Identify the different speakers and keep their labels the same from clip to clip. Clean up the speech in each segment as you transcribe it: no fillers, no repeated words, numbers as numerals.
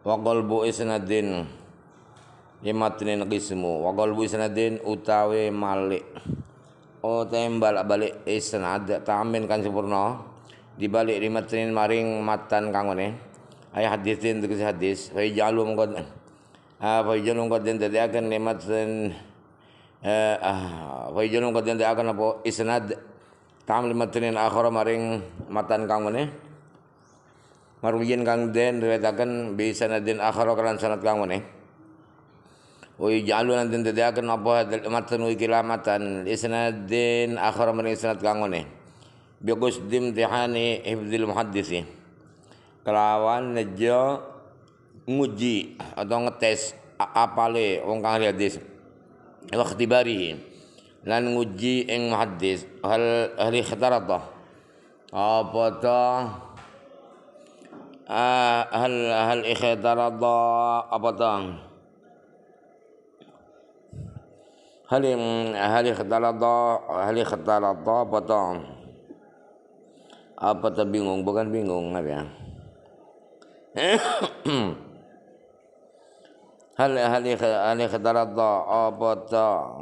Speaker 1: wa qalbu isnadin limatnin qismu wa qalbu isnadin utawi malik tembal balik isnad tamin kan sempurna dibalik limatnin maring matan kangone ay hadisin tegese hadis fa jalu mongko den dadiaken limatnin fa jalu mongko den dadiaken apa isnad tam limatnin akhara maring matan kangone maruyin kang den riwayataken bi sanadin akhara kan sanad kangone wa ya'alu lan den dadiaken apa matan iki lamatan isnadin akhara maring sanad kangone bi qusdim tihani hifdzil muhaddisi kelawan nejo nguji atau ngetes apale wong kang hadis wa ikhtibari lan nguji ing muhaddis hal ahli khatarata apa ta hal ikhtarada apa ta hal ikhtarada apa ta bingung bukan bingung apa ya hal ikhtarada apa ta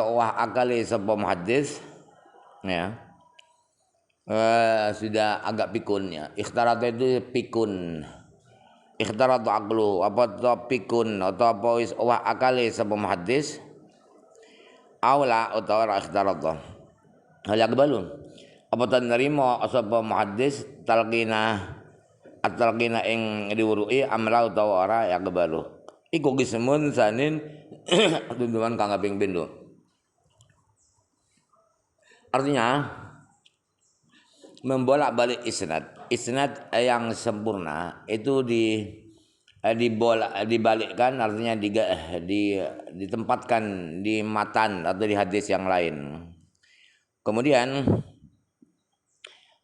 Speaker 1: wah akali sapa muhaddis ya sudah agak pikun ya. Ikhtarata itu pikun. Ikhtaratu aqlu apa pikun atau apa wis wah akali sapa muhaddis aula utawa ikhtarata hal yakbalun apa tan nerima sapa muhaddis talqina ing diwurui amla utawa ora yakbalu iku gismun sanin tuntunan kang kaping pindho. Artinya membolak-balik isnad yang sempurna itu dibalikkan artinya ditempatkan di matan atau di hadis yang lain. Kemudian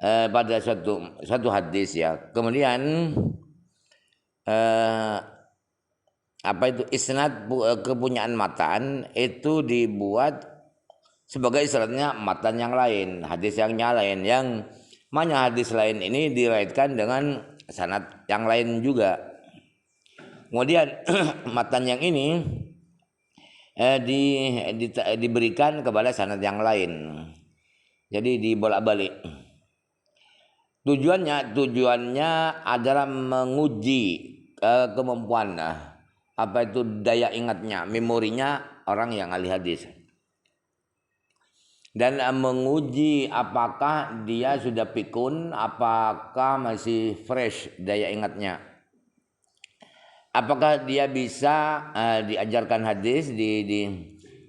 Speaker 1: pada satu hadis ya. Kemudian apa itu isnad kepunyaan matan itu dibuat sebagai isnadnya matan yang lain, hadis yang lain yang mana hadis lain ini diriwayatkan dengan sanad yang lain juga. Kemudian matan yang ini diberikan kepada sanad yang lain. Jadi dibolak-balik. Tujuannya adalah menguji kemampuan apa itu daya ingatnya, memorinya orang yang ahli hadis. Dan menguji apakah dia sudah pikun, apakah masih fresh daya ingatnya. Apakah dia bisa diajarkan hadis,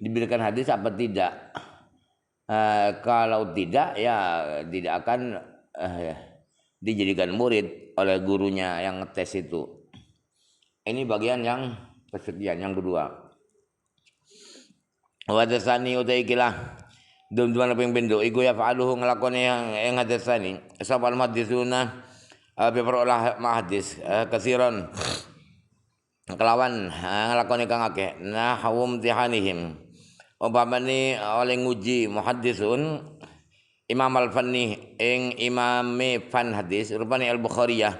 Speaker 1: diberikan hadis apa tidak. Kalau tidak ya tidak akan dijadikan murid oleh gurunya yang ngetes itu. Ini bagian yang kesekian, yang kedua. Wa tasani utaikilah dum-duman ping pindho iku ya fa'aluhu nglakoni yang hadisani sabal madisuna beberolah hadis kasiron kelawan nglakoni kang akeh nahum tihanihim umpamane oleh nguji muhaddisun Imam Al-Fanni ing imame fan hadis rupane Al-Bukhariyah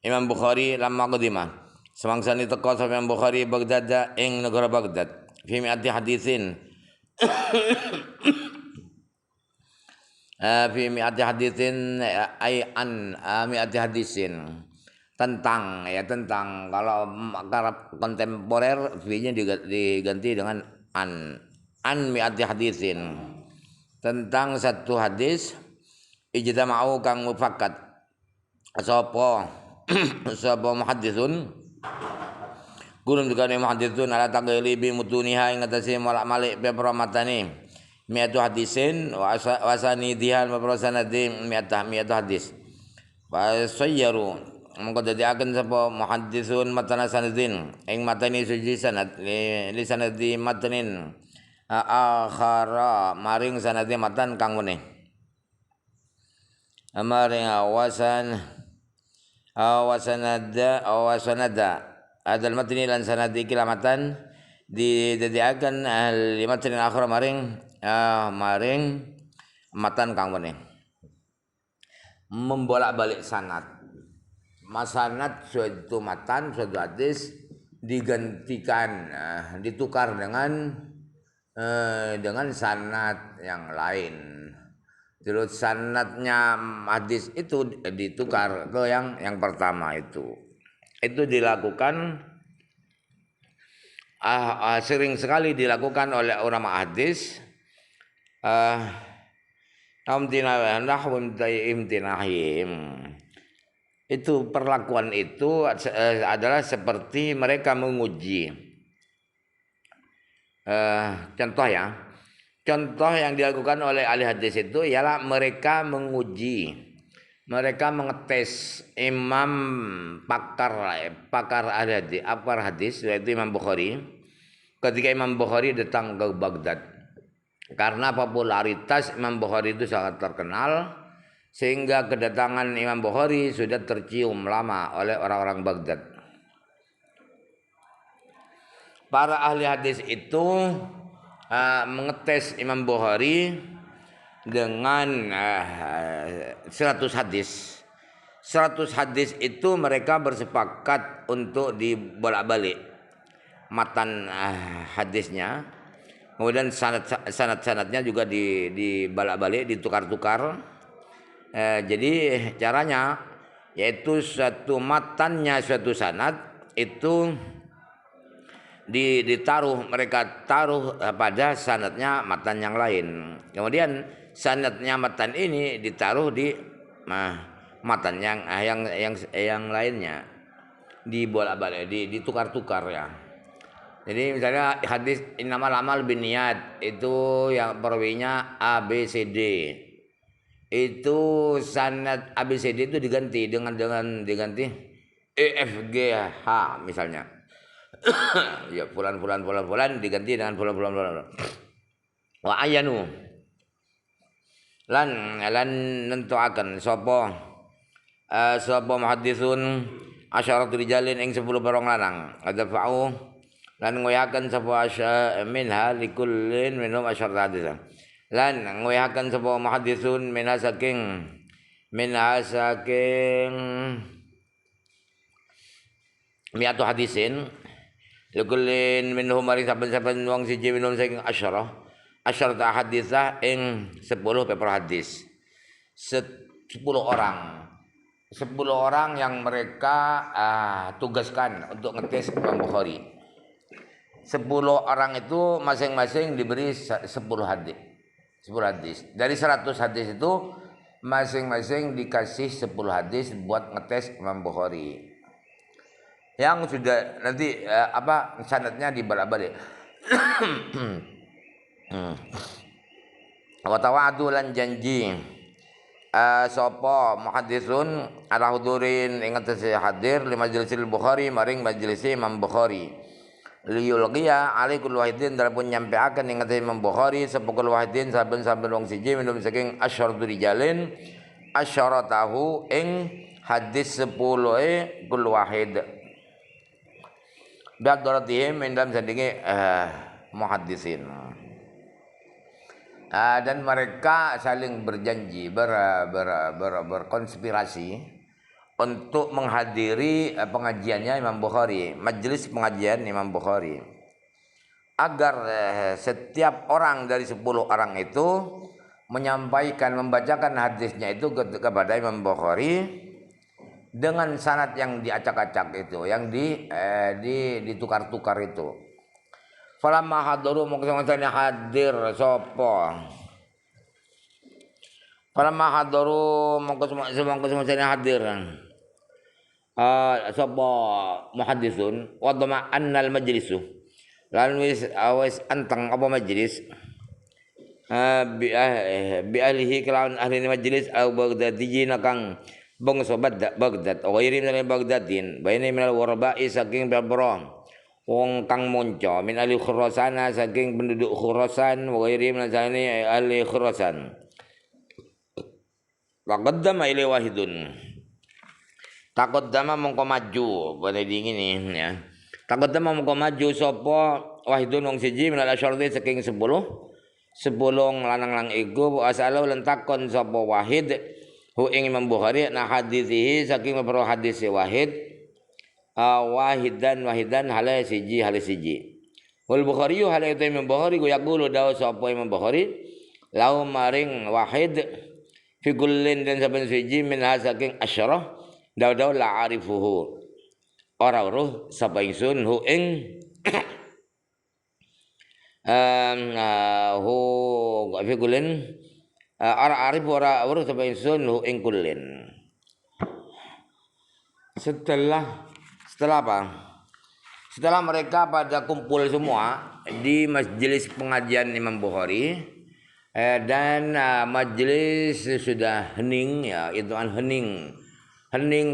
Speaker 1: Imam Bukhari lamma qadima semangsane teka sapa Imam Bukhari Baghdad ing negara Baghdad fi mi'ati hadisin fi mi'ati hadisin ay an mi'ati hadisin tentang kalau kontemporer fi-nya diganti dengan an mi'ati hadisin tentang satu hadis ijtama'u kang mufakat sapa muhaddisun gurun juga muhaddisun ala taghlibi mutuniha ing atase malak-malik pepro matane mi'atu hadisin wasani dihan maprosanadi mi'atu hadis wasayyaru mongko dadi akan sapa muhaddisun matana sanadin ing matani suji sanad li sanadi matanin akhara maring sanadi matan kang meneh maring awasanada adal matni lan sanad iki lamatan didadiaken limatnin akhir maring matan kang meneh membolak-balik sanad. Masanad suatu matan suatu hadis digantikan ditukar dengan sanad yang lain. Terus sanadnya hadis itu ditukar ke yang pertama itu. Itu dilakukan sering sekali dilakukan oleh ulama hadis. Itu perlakuan itu adalah seperti mereka menguji. Contoh yang dilakukan oleh ahli hadis itu ialah mereka menguji, mereka mengetes imam pakar hadis yaitu Imam Bukhari. Ketika Imam Bukhari datang ke Baghdad, karena popularitas Imam Bukhari itu sangat terkenal, sehingga kedatangan Imam Bukhari sudah tercium lama oleh orang-orang Baghdad. Para ahli hadis itu mengetes Imam Bukhari dengan 100 hadis. 100 hadis itu mereka bersepakat untuk dibolak-balik matan hadisnya. Kemudian sanad-sanadnya juga dibolak-balik, ditukar-tukar. Jadi caranya yaitu suatu matannya suatu sanad itu mereka taruh pada sanadnya matan yang lain. Kemudian sanadnya matan ini ditaruh di matan yang lainnya, dibolak-balik, ditukar-tukar ya. Jadi misalnya hadis innamal amal binniyat itu yang perawinya A B C D. Itu sanad A B C D itu diganti dengan diganti E F G H misalnya. Ya fulan diganti dengan fulan. Wa ayanu lan nentuaken sapa muhaddisun asyaratu rijalin ing 10 barang lanang adafa'u lan ngoyaken sapa minha likullin minhum asyaratu hadis lan ngoyaken sapa muhaddisun minha saking mi'atu hadisin Lukulin minhum maring saben-saben wong siji minhum saking asyarah hadisah ing 10 paper hadis. 10 orang. 10 orang yang mereka tugaskan untuk ngetes Imam Bukhari. 10 orang itu masing-masing diberi 10 hadis. 10 hadis. Dari 100 hadis itu masing-masing dikasih 10 hadis buat ngetes Imam Bukhari. Yang sudah nanti sanadnya dibolak-balik. Wa tawa'du lan janji sapa muhaddisun ala hudurin ing atase hadir li majlisil Bukhari maring majelis Imam Bukhari. Liyulqiya alaikul wahidin dalipun nyampeaken ing atase Imam Bukhari sepukul wahidin saben-saben wong siji minum saking asyaratu rijalin asyaratahu ing hadis 10 kul wahid. Bi'adratihim min dalam sandingi muhaddisin. Dan mereka saling berjanji berkonspirasi untuk menghadiri pengajiannya Imam Bukhari, majelis pengajian Imam Bukhari, agar setiap orang dari 10 orang itu membacakan hadisnya itu kepada Imam Bukhari dengan sanad yang diacak-acak itu, yang ditukar-tukar itu. Falamma hadaru mongko hadir sapa. Falamma hadaru mongko hadir. Sapa muhaddisun wa dama annal majlisu. Lan wis anteng apa majlis. Bi ahlihi kelawan ahli majlis au baghdadiyyin kang bangsa Baghdad wa iri min Baghdadin baina minal waraba'i saking babro wong kang monco min ahli Khurasan saking penduduk Khurasan wa iri min ahli Khurasan wa qaddama ilai wahidun taqaddama mongko maju pada dingin ya Takut mau maju sapa wahidun wong siji minal asyarati saking 10 lanang lang iku asalo lentakon sapa wahid hu ing Imam Bukhari na hadisihi saking beberapa hadis wahid wahidan hale siji wal Bukhari hale itu Imam Bukhari go yaqulu daw sapa Imam Bukhari lau maring wahid fi kullin dan saben siji min saking asyarah daw la arifuhu ora uruh sapa ingsun hu ing hu fi kullin ora arif ora uruh sapa ingsun hu ing kullin. Setelah apa? Setelah mereka pada kumpul semua di majelis pengajian Imam Bukhari dan majelis sudah hening ya, itu hening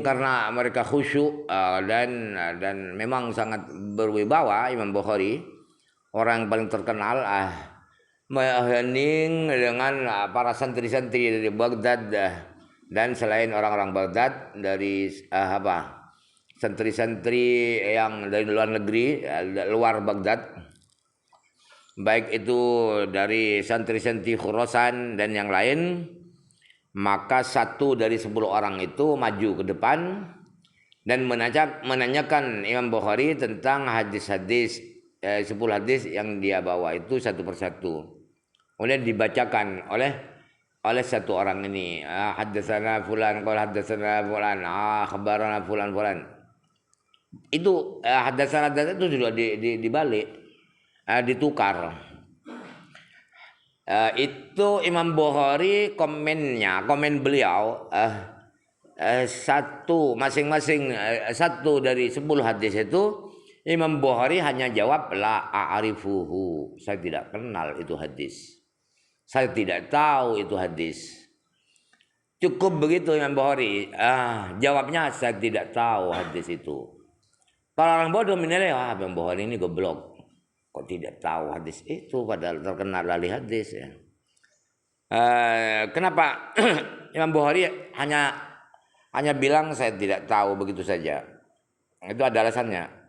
Speaker 1: karena mereka khusyuk dan memang sangat berwibawa Imam Bukhari, orang paling terkenal hening dengan para santri-santri dari Baghdad dan selain orang-orang Baghdad dari santri-santri yang dari luar negeri, luar Baghdad, baik itu dari santri-santri Khurasan dan yang lain. Maka satu dari 10 orang itu maju ke depan dan menanyakan Imam Bukhari tentang hadis-hadis 10 hadis yang dia bawa itu satu persatu. Kemudian dibacakan oleh satu orang ini. Haddatsana fulan qala haddatsana fulan khabarana fulan. Itu haddatsana itu sudah dibalik, ditukar. Itu Imam Bukhari komen beliau satu masing-masing satu dari 10 hadis itu Imam Bukhari hanya jawab la a'rifuhu, saya tidak kenal itu hadis, saya tidak tahu itu hadis. Cukup begitu Imam Bukhari jawabnya saya tidak tahu hadis itu. Kalau orang bodoh menilai Imam Bukhari ini goblok, kok tidak tahu hadis itu padahal terkenal ahli hadis ya. Kenapa Imam Bukhari hanya bilang saya tidak tahu begitu saja? Itu ada alasannya.